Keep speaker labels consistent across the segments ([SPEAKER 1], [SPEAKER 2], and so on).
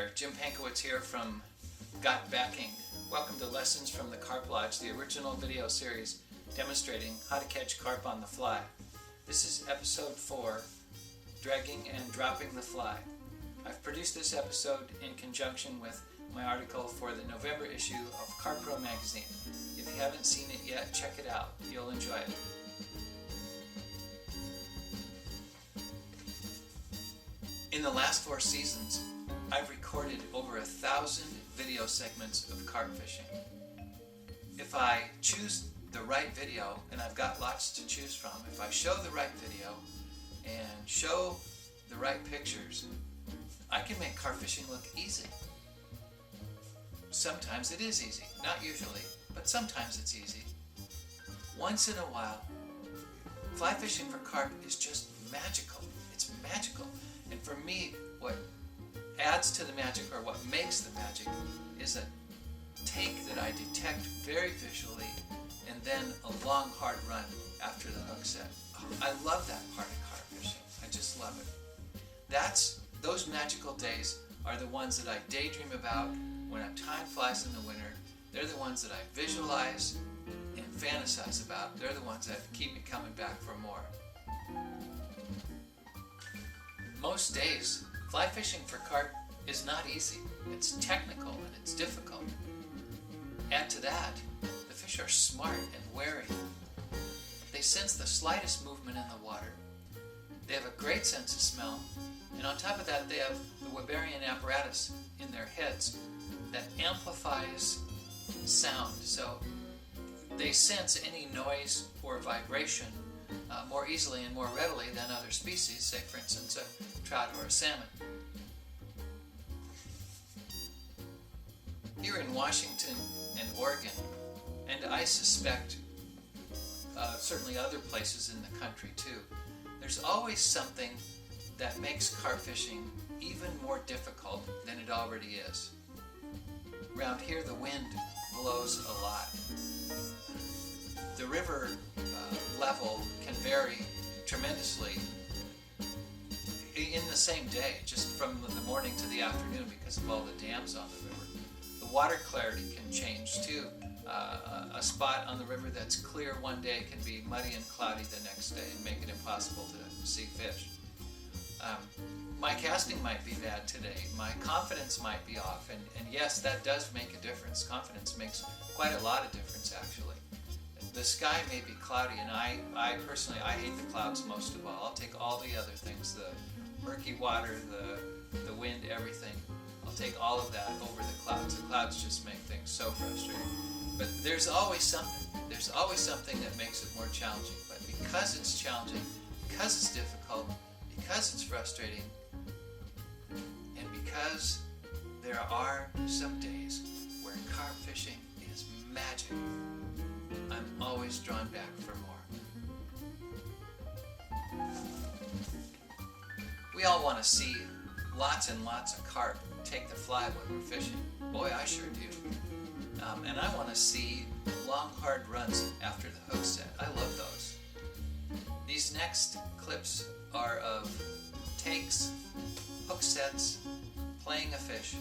[SPEAKER 1] there, Jim Pankowitz here from Got Backing. Welcome to Lessons from the Carp Lodge, the original video series demonstrating how to catch carp on the fly. This is episode 4, Dragging and Dropping the Fly. I've produced this episode in conjunction with my article for the November issue of Carp Pro magazine. If you haven't seen it yet, check it out. You'll enjoy it. In the last 4 seasons, I've recorded over 1,000 video segments of carp fishing. If I choose the right video, and I've got lots to choose from, if I show the right video and show the right pictures, I can make carp fishing look easy. Sometimes it is easy, not usually, but sometimes it's easy. Once in a while, fly fishing for carp is just magical. It's magical. And for me, what adds to the magic, or what makes the magic, is a take that I detect very visually, and then a long, hard run after the hook set. Oh, I love that part of carp fishing. I just love it. Those magical days are the ones that I daydream about when I'm tying flies in the winter. They're the ones that I visualize and fantasize about. They're the ones that keep me coming back for more. Most days, fly fishing for carp is not easy. It's technical and it's difficult. Add to that, the fish are smart and wary. They sense the slightest movement in the water. They have a great sense of smell, and on top of that, they have the Weberian apparatus in their heads that amplifies sound. So they sense any noise or vibration more easily and more readily than other species, say for instance a trout or a salmon. Here in Washington and Oregon, and I suspect certainly other places in the country too, there's always something that makes carp fishing even more difficult than it already is. Around here the wind blows a lot. The river level can vary tremendously in the same day, just from the morning to the afternoon because of all the dams on the river. The water clarity can change too. A spot on the river that's clear one day can be muddy and cloudy the next day and make it impossible to see fish. My casting might be bad today. My confidence might be off, and yes, that does make a difference. Confidence makes quite a lot of difference, actually. The sky may be cloudy, and I personally hate the clouds most of all. I'll take all the other things, the murky water, the wind, everything. I'll take all of that over the clouds. The clouds just make things so frustrating. But there's always something. There's always something that makes it more challenging. But because it's challenging, because it's difficult, because it's frustrating, and because there are some days where carp fishing is magic, I'm always drawn back for more. We all want to see lots and lots of carp take the fly when we're fishing. Boy, I sure do. And I want to see long, hard runs after the hook set. I love those. These next clips are of takes, hook sets, playing a fish,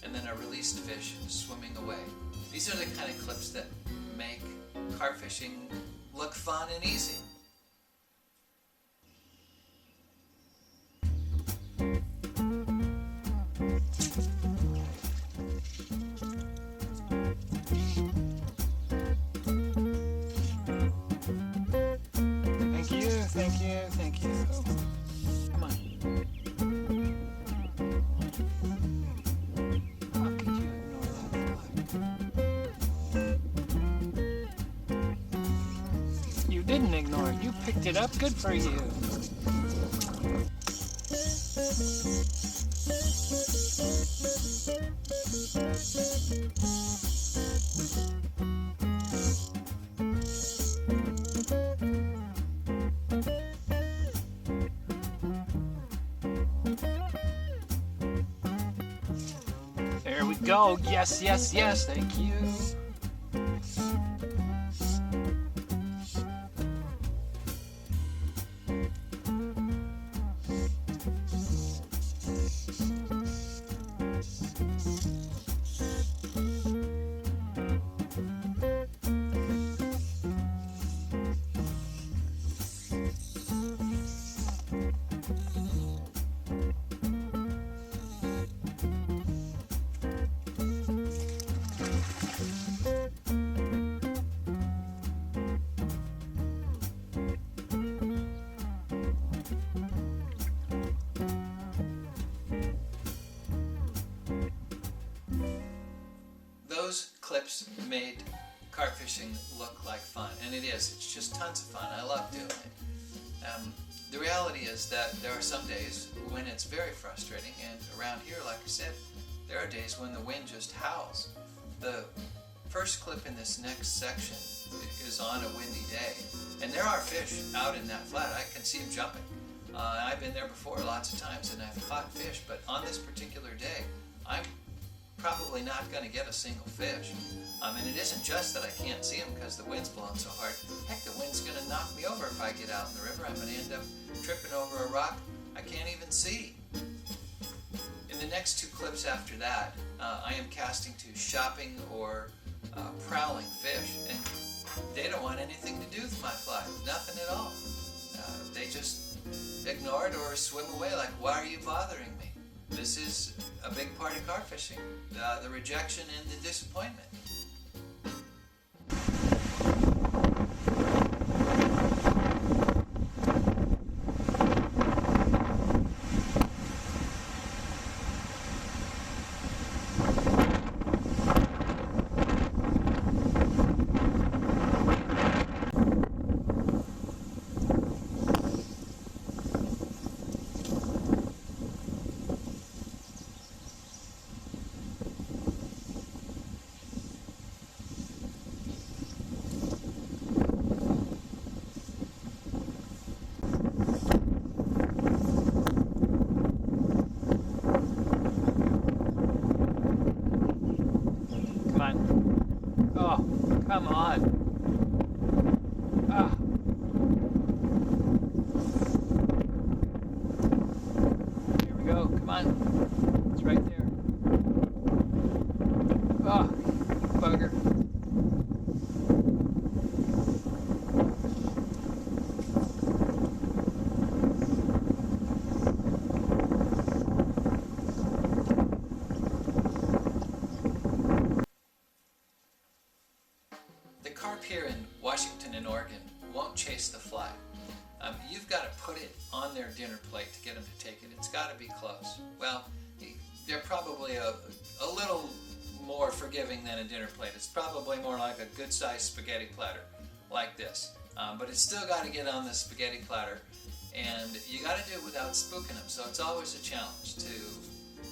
[SPEAKER 1] and then a released fish swimming away. These are the kind of clips that make carp fishing look fun and easy. Thank you. Come on. How could you ignore that? You didn't ignore it. You picked it up. Good for you. There we go. Yes, yes, yes. Thank you. clips made carp fishing look like fun, and it is. It's just tons of fun. I love doing it. The reality is that there are some days when it's very frustrating, and around here, like I said, there are days when the wind just howls. The first clip in this next section is on a windy day, and there are fish out in that flat. I can see them jumping. I've been there before lots of times, and I've caught fish, but on this particular day, I'm probably not going to get a single fish. And it isn't just that I can't see them because the wind's blowing so hard. Heck, the wind's going to knock me over if I get out in the river. I'm going to end up tripping over a rock I can't even see. In the next two clips after that, I am casting to shopping or prowling fish, and they don't want anything to do with my fly. Nothing at all. They just ignore it or swim away like, why are you bothering me? This is a big part of carp fishing, the rejection and the disappointment. Oh, come on. Ah. Here we go. Come on. It's right there. Oh, bugger. Carp here in Washington and Oregon won't chase the fly. You've got to put it on their dinner plate to get them to take it. It's got to be close. Well, they're probably a little more forgiving than a dinner plate. It's probably more like a good-sized spaghetti platter like this. But it's still got to get on the spaghetti platter, and you got to do it without spooking them. So it's always a challenge to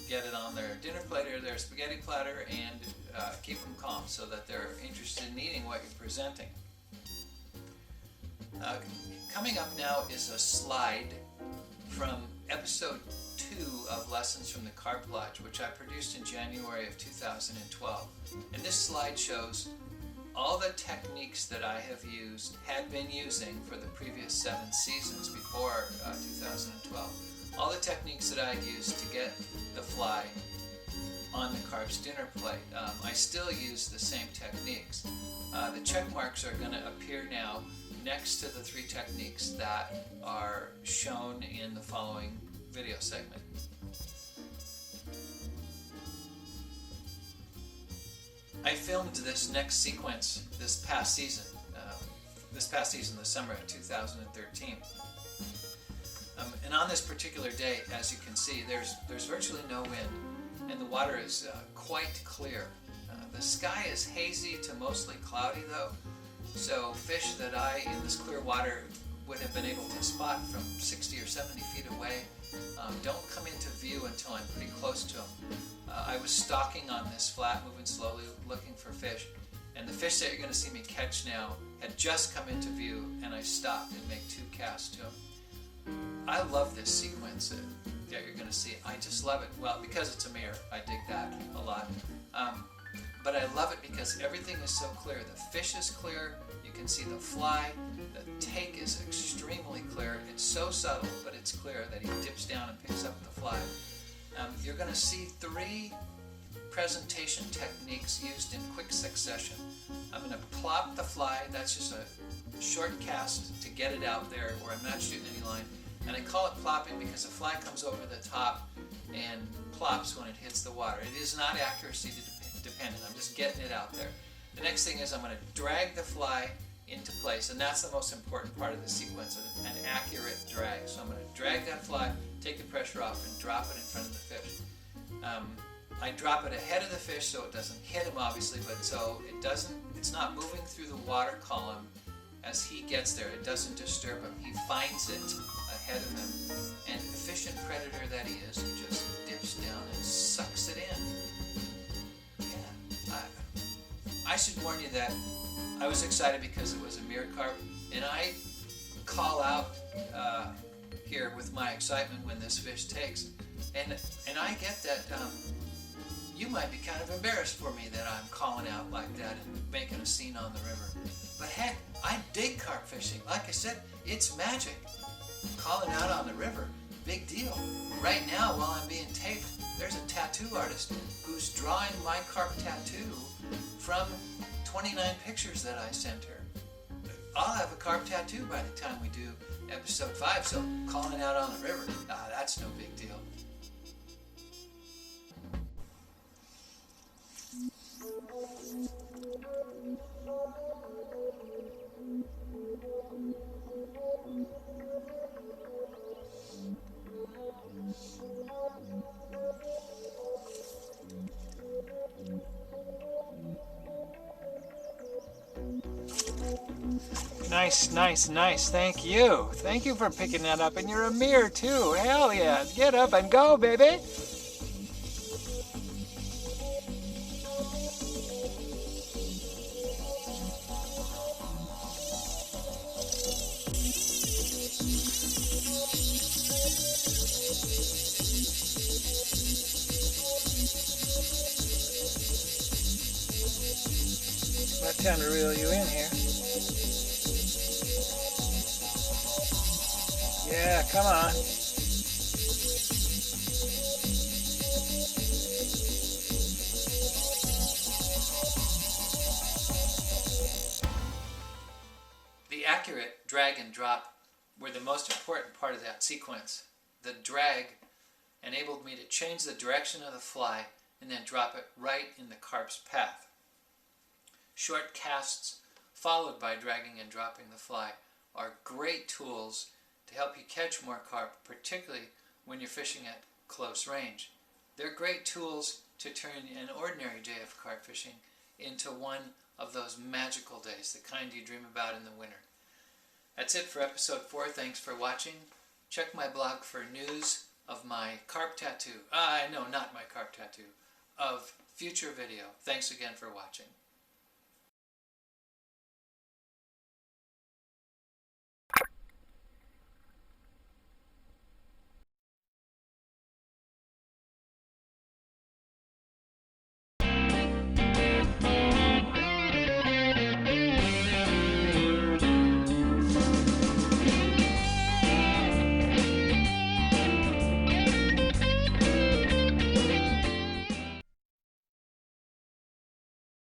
[SPEAKER 1] get it on their dinner plate or their spaghetti platter and keep them calm so that they're interested in eating what you're presenting. Coming up now is a slide from episode 2 of Lessons from the Carp Lodge, which I produced in January of 2012. And this slide shows all the techniques that I had been using for the previous 7 seasons before 2012. All the techniques that I had used to get the fly on the carp's dinner plate. I still use the same techniques. The check marks are going to appear now next to the 3 techniques that are shown in the following video segment. I filmed this next sequence this past season, the summer of 2013. And on this particular day, as you can see, there's virtually no wind, and the water is quite clear. The sky is hazy to mostly cloudy though, so fish that in this clear water would have been able to spot from 60 or 70 feet away don't come into view until I'm pretty close to them. I was stalking on this flat, moving slowly, looking for fish, and the fish that you're going to see me catch now had just come into view, and I stopped and made 2 casts to them. I love this sequence that you're going to see. I just love it. Well, because it's a mirror, I dig that a lot. But I love it because everything is so clear. The fish is clear. You can see the fly. The take is extremely clear. It's so subtle, but it's clear that he dips down and picks up the fly. You're going to see 3 presentation techniques used in quick succession. I'm going to plop the fly. That's just a short cast to get it out there where I'm not shooting any line. And I call it plopping because the fly comes over the top and plops when it hits the water. It is not accuracy dependent. I'm just getting it out there. The next thing is I'm going to drag the fly into place, and that's the most important part of the sequence, an accurate drag. So I'm going to drag that fly, take the pressure off, and drop it in front of the fish. I drop it ahead of the fish so it doesn't hit him, obviously, but so it's not moving through the water column as he gets there. It doesn't disturb him. He finds it ahead of him. And efficient predator that he is, he just dips down and sucks it in. Yeah. I should warn you that I was excited because it was a mirror carp, and I call out here with my excitement when this fish takes. And I get that you might be kind of embarrassed for me that I'm calling out like that and making a scene on the river. But heck, I dig carp fishing. Like I said, it's magic. Calling out on the river, big deal. Right now, while I'm being taped, there's a tattoo artist who's drawing my carp tattoo from 29 pictures that I sent her. I'll have a carp tattoo by the time we do episode 5, so calling out on the river, that's no big deal. Nice, nice, nice. Thank you. Thank you for picking that up. And you're a mirror too. Hell yeah. Get up and go, baby. About time to reel you in here. Yeah, come on. The accurate drag and drop were the most important part of that sequence. The drag enabled me to change the direction of the fly and then drop it right in the carp's path. Short casts followed by dragging and dropping the fly are great tools to help you catch more carp, particularly when you're fishing at close range. They're great tools to turn an ordinary day of carp fishing into one of those magical days, the kind you dream about in the winter. That's it for episode 4. Thanks for watching. Check my blog for news of my carp tattoo. No, not my carp tattoo. Of future video. Thanks again for watching.